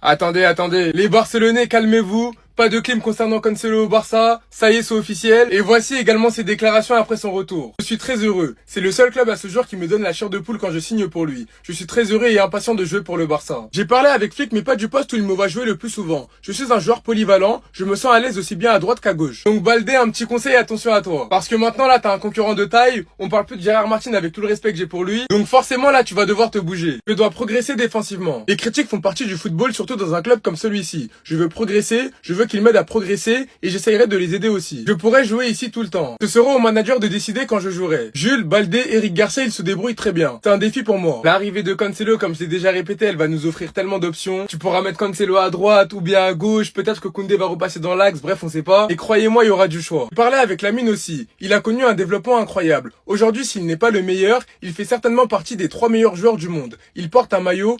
Attendez, les Barcelonais, calmez-vous. Pas de clim concernant Cancelo au Barça, ça y est, c'est officiel. Et voici également ses déclarations après son retour. Je suis très heureux. C'est le seul club à ce jour qui me donne la chair de poule quand je signe pour lui. Je suis très heureux et impatient de jouer pour le Barça. J'ai parlé avec Flick mais pas du poste où il me voit jouer le plus souvent. Je suis un joueur polyvalent, je me sens à l'aise aussi bien à droite qu'à gauche. Donc Baldé, un petit conseil, attention à toi. Parce que maintenant là, t'as un concurrent de taille, on parle plus de Gérard Martin avec tout le respect que j'ai pour lui. Donc forcément là, tu vas devoir te bouger. Je dois progresser défensivement. Les critiques font partie du football, surtout dans un club comme celui-ci. Je veux progresser, je veux qu'il m'aide à progresser et j'essayerai de les aider aussi. Je pourrais jouer ici tout le temps. Ce sera au manager de décider quand je jouerai. Jules, Baldé, Eric Garcia, ils se débrouillent très bien. C'est un défi pour moi. L'arrivée de Cancelo, comme je l'ai déjà répété, elle va nous offrir tellement d'options. Tu pourras mettre Cancelo à droite ou bien à gauche. Peut-être que Koundé va repasser dans l'axe. Bref, on sait pas. Et croyez-moi, il y aura du choix. Je parlais avec Lamine aussi. Il a connu un développement incroyable. Aujourd'hui, s'il n'est pas le meilleur, il fait certainement partie des 3 meilleurs joueurs du monde. Il porte un maillot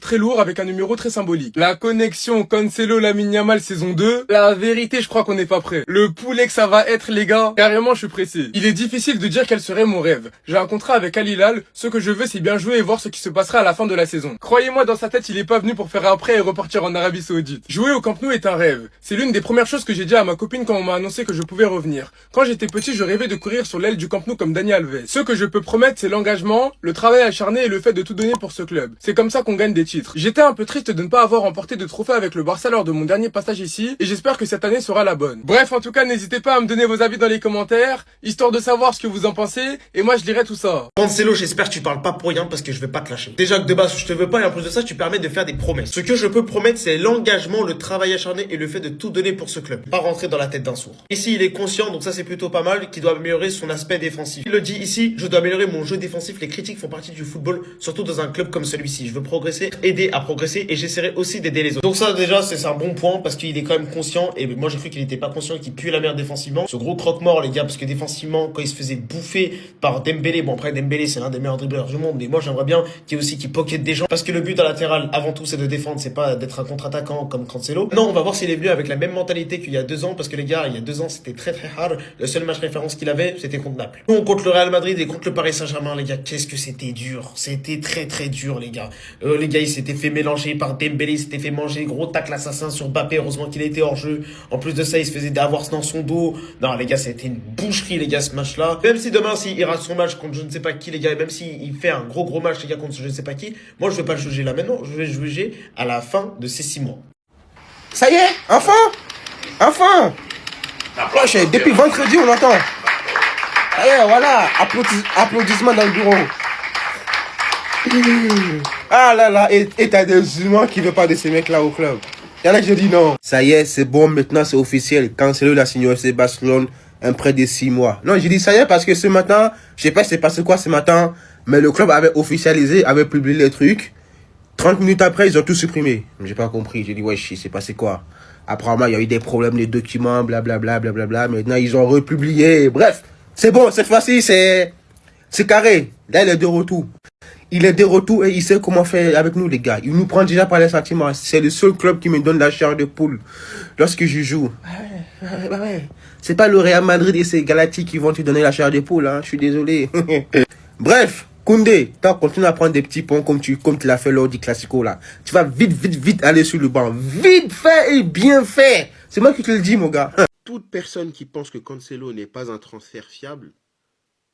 très lourd avec un numéro très symbolique. La connexion Cancelo-Lamine Yamal saison 2. La vérité, je crois qu'on n'est pas prêt. Le poulet que ça va être, les gars, carrément, je suis pressé. Il est difficile de dire quel serait mon rêve. J'ai un contrat avec Al Hilal. Ce que je veux, c'est bien jouer et voir ce qui se passera à la fin de la saison. Croyez-moi, dans sa tête, il est pas venu pour faire un prêt et repartir en Arabie Saoudite. Jouer au Camp Nou est un rêve. C'est l'une des premières choses que j'ai dit à ma copine quand on m'a annoncé que je pouvais revenir. Quand j'étais petit, je rêvais de courir sur l'aile du Camp Nou comme Dani Alves. Ce que je peux promettre, c'est l'engagement, le travail acharné et le fait de tout donner pour ce club. C'est comme ça qu'on gagne des titres. J'étais un peu triste de ne pas avoir remporté de trophée avec le Barça lors de mon dernier passage ici et j'espère que cette année sera la bonne. Bref, en tout cas, n'hésitez pas à me donner vos avis dans les commentaires, histoire de savoir ce que vous en pensez, et moi je lirai tout ça. Cancelo, j'espère que tu parles pas pour rien parce que je vais pas te lâcher. Déjà que de base, je te veux pas et en plus de ça, tu permets de faire des promesses. Ce que je peux promettre, c'est l'engagement, le travail acharné et le fait de tout donner pour ce club. Pas rentrer dans la tête d'un sourd. Ici, il est conscient, donc ça c'est plutôt pas mal, qu'il doit améliorer son aspect défensif. Il le dit ici, je dois améliorer mon jeu défensif. Les critiques font partie du football, surtout dans un club comme celui-ci. Je veux progresser, aider à progresser et j'essaierai aussi d'aider les autres. Donc ça déjà, c'est un bon point parce qu'il est quand même conscient et moi j'ai cru qu'il était pas conscient et qu'il pue la merde défensivement. Ce gros croque-mort les gars, parce que défensivement quand il se faisait bouffer par Dembélé, bon après Dembélé c'est l'un des meilleurs dribbleurs du monde, mais moi j'aimerais bien qu'il pocket des gens parce que le but à latéral avant tout c'est de défendre, c'est pas d'être un contre-attaquant comme Cancelo. Non, on va voir s'il est venu avec la même mentalité qu'il y a 2 ans parce que les gars, il y a 2 ans c'était très très hard. Le seul match référence qu'il avait c'était contre Naples. Nous on contre le Real Madrid et contre le Paris Saint-Germain les gars, qu'est-ce que c'était dur. C'était très très dur les gars. Les gars, il s'était fait mélanger par Dembélé, il s'était fait manger, gros tacle assassin sur Mbappé, heureusement qu'il était hors jeu. En plus de ça, il se faisait avoir dans son dos. Non les gars, c'était une boucherie les gars ce match là. Même si demain s'il rate son match contre je ne sais pas qui les gars, et même s'il fait un gros match les gars contre je ne sais pas qui, moi je vais pas le juger là maintenant, je vais le juger à la fin de ces 6 mois. Ça y est, enfin Wesh, depuis vendredi on entend. Ça y est, voilà, applaudissements dans le bureau. Ah là là, et t'as des humains qui veulent pas de ces mecs là au club. Y'en a qui disent non. Ça y est, c'est bon, maintenant c'est officiel. Cancelo l'a signé au FC Barcelone, un prêt de 6 mois. Non, j'ai dit ça y est parce que ce matin, je sais pas c'est passé quoi ce matin, mais le club avait officialisé, avait publié les trucs. 30 minutes après, ils ont tout supprimé. J'ai pas compris. J'ai dit, ouais, c'est passé quoi? Apparemment, il y a eu des problèmes de documents, blablabla. Maintenant, ils ont republié. Bref, c'est bon, cette fois-ci, c'est carré. Là, il est de retour. Il est de retour et il sait comment faire avec nous, les gars. Il nous prend déjà par les sentiments. C'est le seul club qui me donne la chair de poule lorsque je joue. Ouais. C'est pas le Real Madrid et ces Galactiques qui vont te donner la chair de poule, hein. Je suis désolé. Bref. Koundé, t'as continué à prendre des petits ponts comme tu l'as fait lors du Classico là. Tu vas vite aller sur le banc. Vite fait et bien fait. C'est moi qui te le dis, mon gars. Toute personne qui pense que Cancelo n'est pas un transfert fiable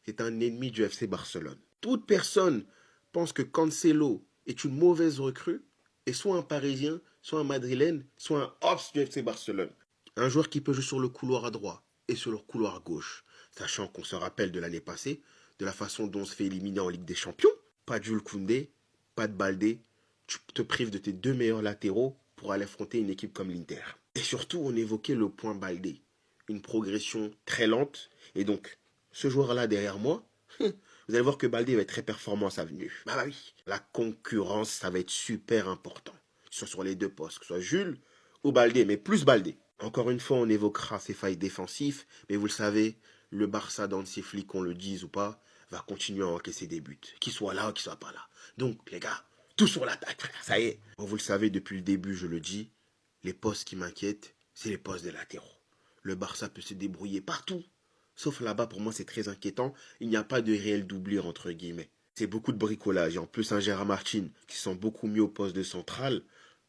est un ennemi du FC Barcelone. Toute personne pense que Cancelo est une mauvaise recrue est soit un Parisien, soit un Madrilène, soit un Ops du FC Barcelone. Un joueur qui peut jouer sur le couloir à droite et sur le couloir à gauche. Sachant qu'on se rappelle de l'année passée, de la façon dont on se fait éliminer en Ligue des Champions. Pas de Jules Koundé, pas de Baldé. Tu te prives de tes 2 meilleurs latéraux pour aller affronter une équipe comme l'Inter. Et surtout, on évoquait le point Baldé. Une progression très lente. Et donc, ce joueur-là derrière moi, vous allez voir que Baldé va être très performant à sa venue. Bah oui, la concurrence, ça va être super important. Que ce soit sur les 2 postes, que ce soit Jules ou Baldé, mais plus Baldé. Encore une fois, on évoquera ses failles défensives, mais vous le savez, le Barça d'Hansi Flick, qu'on le dise ou pas, va continuer à encaisser des buts. Qu'il soit là ou qu'il soit pas là. Donc, les gars, tout sur l'attaque, frère. Ça y est. Bon, vous le savez, depuis le début, je le dis, les postes qui m'inquiètent, c'est les postes des latéraux. Le Barça peut se débrouiller partout. Sauf là-bas, pour moi, c'est très inquiétant. Il n'y a pas de réelle doublure, entre guillemets. C'est beaucoup de bricolage. Et en plus, un Gérard Martin qui sent beaucoup mieux au poste de central.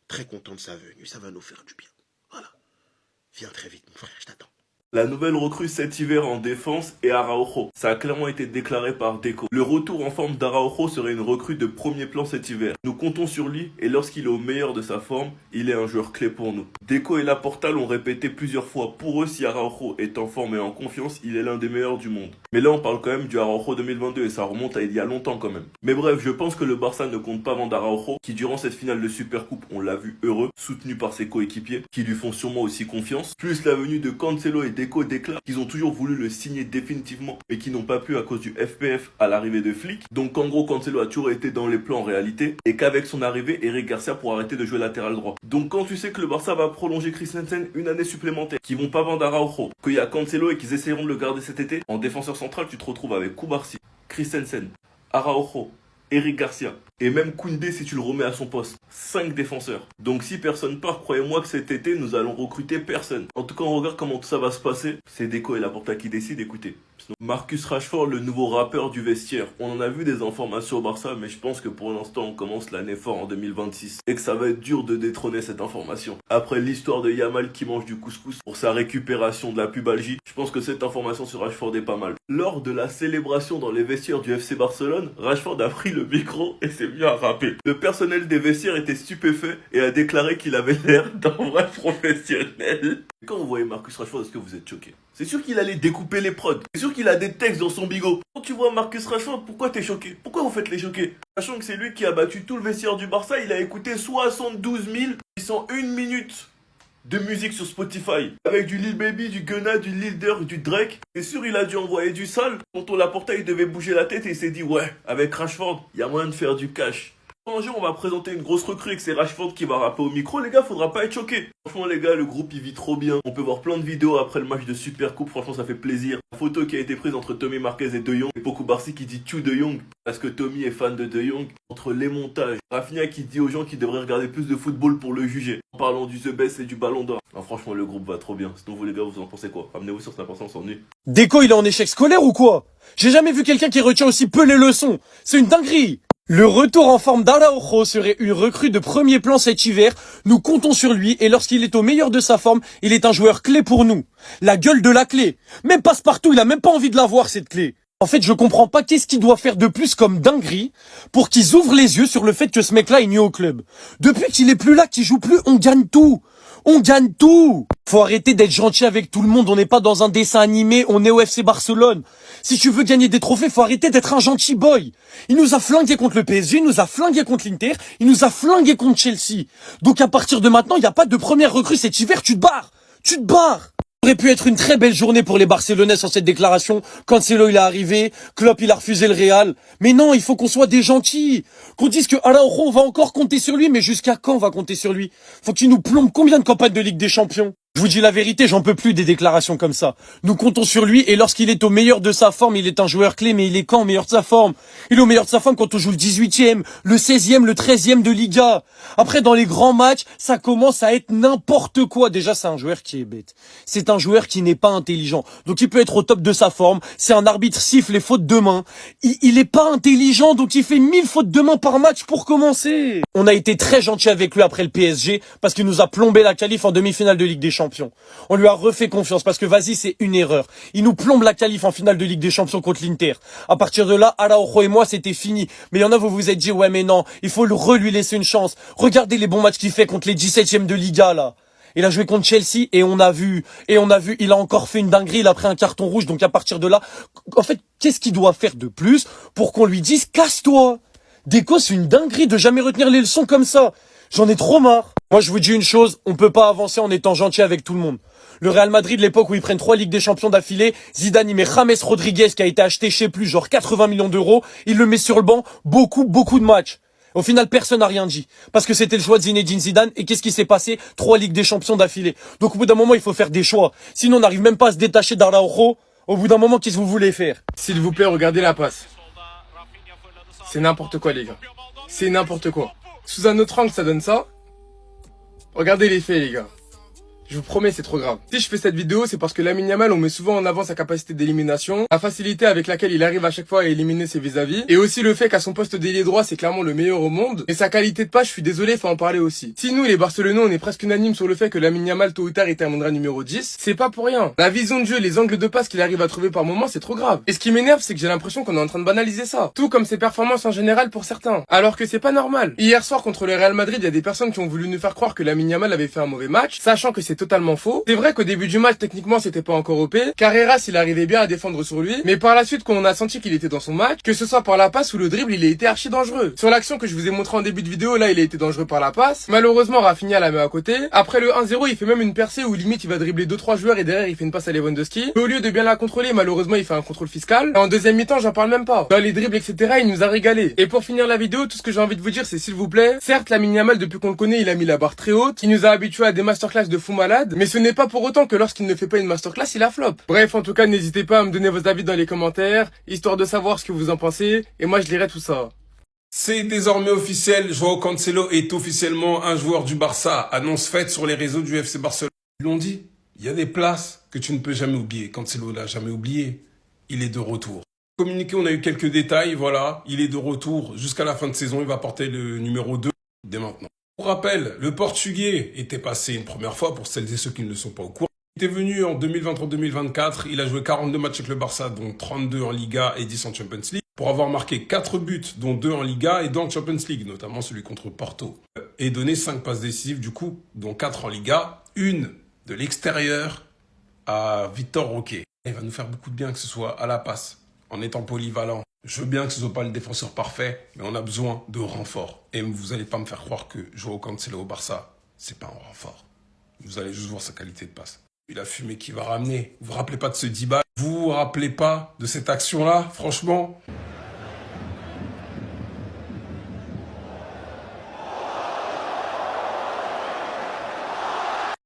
Très content de sa venue, ça va nous faire du bien. Voilà. Viens très vite, mon frère, je t'attends. La nouvelle recrue cet hiver en défense est Araujo. Ça a clairement été déclaré par Deco. Le retour en forme d'Araujo serait une recrue de premier plan cet hiver. Nous comptons sur lui et lorsqu'il est au meilleur de sa forme, il est un joueur clé pour nous. Deco et Laporta l'ont répété plusieurs fois. Pour eux, si Araujo est en forme et en confiance, il est l'un des meilleurs du monde. Mais là, on parle quand même du Araujo 2022 et ça remonte à il y a longtemps quand même. Mais bref, je pense que le Barça ne compte pas vendre Araujo, qui durant cette finale de Supercoupe, on l'a vu heureux, soutenu par ses coéquipiers, qui lui font sûrement aussi confiance. Plus la venue de Cancelo et Deco déclarent qu'ils ont toujours voulu le signer définitivement, mais qui n'ont pas pu à cause du FPF à l'arrivée de Flick. Donc en gros, Cancelo a toujours été dans les plans en réalité, et qu'avec son arrivée, Eric Garcia pourra arrêter de jouer latéral droit. Donc quand tu sais que le Barça va prolonger Christensen une année supplémentaire, qu'ils vont pas vendre Araujo, qu'il y a Cancelo et qu'ils essaieront de le garder cet été, en défenseur central, tu te retrouves avec Koubarsi, Christensen, Araujo, Eric Garcia et même Koundé si tu le remets à son poste. 5 défenseurs. Donc si personne part, croyez-moi que cet été, nous allons recruter personne. En tout cas, on regarde comment tout ça va se passer. C'est Deco et Laporta qui décident, écoutez. Marcus Rashford, le nouveau rappeur du vestiaire. On en a vu des informations au Barça, mais je pense que pour l'instant, on commence l'année fort en 2026. Et que ça va être dur de détrôner cette information. Après l'histoire de Yamal qui mange du couscous pour sa récupération de la pubalgie, je pense que cette information sur Rashford est pas mal. Lors de la célébration dans les vestiaires du FC Barcelone, Rashford a pris le micro et s'est mis à rapper. Le personnel des vestiaires était stupéfait et a déclaré qu'il avait l'air d'un vrai professionnel. Quand vous voyez Marcus Rashford, est-ce que vous êtes choqué? C'est sûr qu'il allait découper les prods. C'est sûr qu'il a des textes dans son bigot. Quand tu vois Marcus Rashford, pourquoi t'es choqué? Pourquoi vous faites les choqués? Sachant que c'est lui qui a battu tout le vestiaire du Barça, il a écouté 72 801 minutes de musique sur Spotify. Avec du Lil Baby, du Gunna, du Lil Durk, du Drake. C'est sûr il a dû envoyer du sale. Quand on Laporta, il devait bouger la tête et il s'est dit ouais, avec Rashford, il y a moyen de faire du cash. Un jour, on va présenter une grosse recrue et que c'est Rashford qui va rapper au micro. Les gars, faudra pas être choqués. Franchement, les gars, le groupe, il vit trop bien. On peut voir plein de vidéos après le match de Supercoupe. Franchement, ça fait plaisir. La photo qui a été prise entre Tommy Marquez et De Jong. Et Poko Barsi qui dit tu De Jong parce que Tommy est fan de De Jong. Entre les montages. Rafinha qui dit aux gens qu'ils devraient regarder plus de football pour le juger. En parlant du The Best et du Ballon d'Or. Non, franchement, le groupe va trop bien. Sinon, vous les gars, vous en pensez quoi? Ramenez-vous sur Snap, on s'ennuie. Deco, il est en échec scolaire ou quoi? J'ai jamais vu quelqu'un qui retient aussi peu les leçons. C'est une dinguerie. Le retour en forme d'Araujo serait une recrue de premier plan cet hiver. Nous comptons sur lui et lorsqu'il est au meilleur de sa forme, il est un joueur clé pour nous. La gueule de la clé. Même Passepartout, il a même pas envie de l'avoir cette clé. En fait, je comprends pas qu'est-ce qu'il doit faire de plus comme dinguerie pour qu'ils ouvrent les yeux sur le fait que ce mec-là est nu au club. Depuis qu'il est plus là, qu'il joue plus, on gagne tout. On gagne tout. Faut arrêter d'être gentil avec tout le monde. On n'est pas dans un dessin animé, on est au FC Barcelone. Si tu veux gagner des trophées, faut arrêter d'être un gentil boy. Il nous a flingué contre le PSG, il nous a flingué contre l'Inter, il nous a flingué contre Chelsea. Donc à partir de maintenant, il n'y a pas de première recrue cet hiver, tu te barres. Tu te barres. Ça aurait pu être une très belle journée pour les Barcelonais sur cette déclaration. Cancelo il est arrivé, Klopp il a refusé le Real. Mais non, il faut qu'on soit des gentils. Qu'on dise que Araujo on va encore compter sur lui, mais jusqu'à quand on va compter sur lui? Faut qu'il nous plombe combien de campagnes de Ligue des Champions? Je vous dis la vérité, j'en peux plus des déclarations comme ça. Nous comptons sur lui et lorsqu'il est au meilleur de sa forme, il est un joueur clé, mais il est quand au meilleur de sa forme? Il est au meilleur de sa forme quand on joue le 18e, le 16e, le 13e de Liga. Après, dans les grands matchs, ça commence à être n'importe quoi. Déjà, c'est un joueur qui est bête. C'est un joueur qui n'est pas intelligent. Donc, il peut être au top de sa forme. C'est un arbitre siffle les fautes de main. Il est pas intelligent, donc il fait 1000 fautes de main par match pour commencer. On a été très gentil avec lui après le PSG parce qu'il nous a plombé la qualif en demi-finale de Ligue des Champions. On lui a refait confiance parce que vas-y, c'est une erreur. Il nous plombe la qualif en finale de Ligue des Champions contre l'Inter. À partir de là, Araujo et moi, c'était fini. Mais il y en a, vous vous êtes dit, ouais, mais non, il faut lui laisser une chance. Regardez les bons matchs qu'il fait contre les 17e de Liga, là. Il a joué contre Chelsea et on a vu, il a encore fait une dinguerie, il a pris un carton rouge. Donc à partir de là, en fait, qu'est-ce qu'il doit faire de plus pour qu'on lui dise, casse-toi? Deco, c'est une dinguerie de jamais retenir les leçons comme ça. J'en ai trop marre. Moi, je vous dis une chose, on peut pas avancer en étant gentil avec tout le monde. Le Real Madrid, l'époque où ils prennent 3 Ligues des Champions d'affilée, Zidane, il met James Rodriguez qui a été acheté chez plus, genre 80 millions d'euros, il le met sur le banc, beaucoup de matchs. Au final, personne n'a rien dit. Parce que c'était le choix de Zinedine Zidane. Et qu'est-ce qui s'est passé? 3 Ligues des Champions d'affilée. Donc au bout d'un moment, il faut faire des choix. Sinon, on n'arrive même pas à se détacher d'Araujo. Au bout d'un moment, qu'est-ce que vous voulez faire? S'il vous plaît, regardez la passe. C'est n'importe quoi, les gars. C'est n'importe quoi. Sous un autre angle, ça donne ça. Regardez les faits, les gars. Je vous promets, c'est trop grave. Si je fais cette vidéo, c'est parce que Lamine Yamal, on met souvent en avant sa capacité d'élimination, la facilité avec laquelle il arrive à chaque fois à éliminer ses vis-à-vis, et aussi le fait qu'à son poste d'ailier droit, c'est clairement le meilleur au monde. Et sa qualité de passe, je suis désolé, faut en parler aussi. Si nous, les Barcelonais, on est presque unanimes sur le fait que Lamine Yamal, tôt ou tard, il terminera numéro 10, c'est pas pour rien. La vision de jeu, les angles de passe qu'il arrive à trouver par moment, c'est trop grave. Et ce qui m'énerve, c'est que j'ai l'impression qu'on est en train de banaliser ça. Tout comme ses performances en général pour certains. Alors que c'est pas normal. Hier soir, contre le Real Madrid, il y a des personnes qui ont voulu nous faire croire que Lamine Yamal avait fait un mauvais match, sachant que c'est totalement faux. C'est vrai qu'au début du match, techniquement, c'était pas encore OP. Carreras, il arrivait bien à défendre sur lui. Mais par la suite, quand on a senti qu'il était dans son match, que ce soit par la passe ou le dribble, il a été archi dangereux. Sur l'action que je vous ai montré en début de vidéo, là, il a été dangereux par la passe. Malheureusement, Rafinha la met à côté. Après le 1-0, il fait même une percée où limite il va dribbler 2-3 joueurs et derrière il fait une passe à Lewandowski. Mais au lieu de bien la contrôler, malheureusement, il fait un contrôle fiscal. Et en deuxième mi-temps, j'en parle même pas. Dans les dribbles, etc., il nous a régalé. Et pour finir la vidéo, tout ce que j'ai envie de vous dire, c'est s'il vous plaît, certes, Lamine Yamal, depuis qu'on le connaît, il a mis la barre très haute, il nous a habitués à des masterclass de fou malade, mais ce n'est pas pour autant que lorsqu'il ne fait pas une masterclass, il a flop. Bref, en tout cas, n'hésitez pas à me donner vos avis dans les commentaires, histoire de savoir ce que vous en pensez, et moi je lirai tout ça. C'est désormais officiel, Joao Cancelo est officiellement un joueur du Barça. Annonce faite sur les réseaux du FC Barcelone. Ils l'ont dit, il y a des places que tu ne peux jamais oublier. Cancelo l'a jamais oublié, il est de retour. Communiqué, on a eu quelques détails, voilà, il est de retour jusqu'à la fin de saison, il va porter le numéro 2 dès maintenant. Pour rappel, le Portugais était passé une première fois, pour celles et ceux qui ne le sont pas au courant. Il était venu en 2023-2024, il a joué 42 matchs avec le Barça, dont 32 en Liga et 10 en Champions League, pour avoir marqué 4 buts, dont 2 en Liga et 2 en Champions League, notamment celui contre Porto. Et donné 5 passes décisives, du coup, dont 4 en Liga, une de l'extérieur à Vitor Roque. Il va nous faire beaucoup de bien que ce soit à la passe, en étant polyvalent. Je veux bien que ce ne soit pas le défenseur parfait, mais on a besoin de renforts. Et vous n'allez pas me faire croire que Joao Cancelo au Barça, c'est pas un renfort. Vous allez juste voir sa qualité de passe. Il a fumé qui va ramener. Vous vous rappelez pas de ce 10 balles? Vous vous rappelez pas de cette action-là? Franchement,